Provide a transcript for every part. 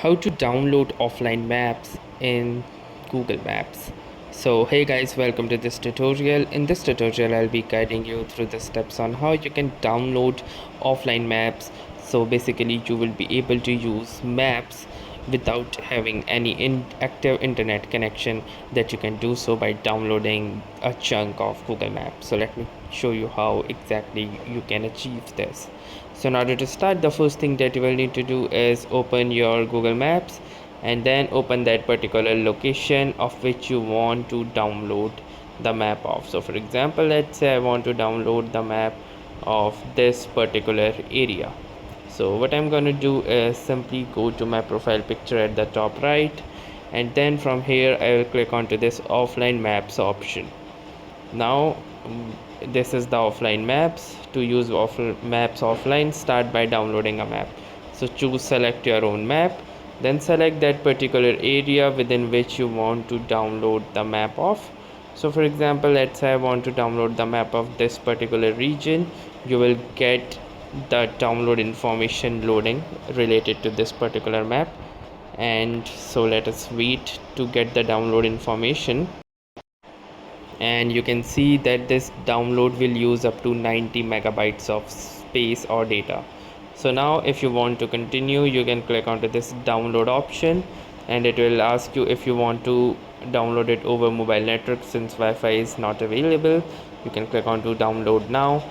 How to download offline maps in Google Maps. So hey guys, welcome to this tutorial. In this tutorial I'll be guiding you through the steps on how you can download offline maps. So basically you will be able to use maps without having any active internet connection, that you can do so by downloading a chunk of Google Maps. So let me show you how exactly you can achieve this. So in order to start, the first thing that you will need to do is open your Google Maps and then open that particular location of which you want to download the map of. So for example, let's say I want to download the map of this particular area. So what I'm going to do is simply go to my profile picture at the top right, and then from here I will click onto this offline maps option. Now this is the offline maps. To use maps offline, start by downloading a map. So choose select your own map, then select that particular area within which you want to download the map of. So for example, let's say I want to download the map of this particular region. You will get the download information loading related to this particular map, and so let us wait to get the download information. And you can see that this download will use up to 90 megabytes of space or data. So now if you want to continue, you can click onto this download option, and it will ask you if you want to download it over mobile network. Since Wi-Fi is not available, you can click on to download now,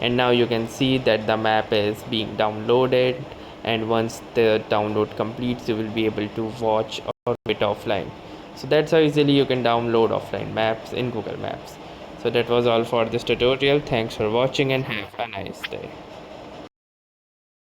and now you can see that the map is being downloaded, and once the download completes you will be able to watch or view it offline. So that's how easily you can download offline maps in Google Maps. So that was all for this tutorial. Thanks for watching and have a nice day.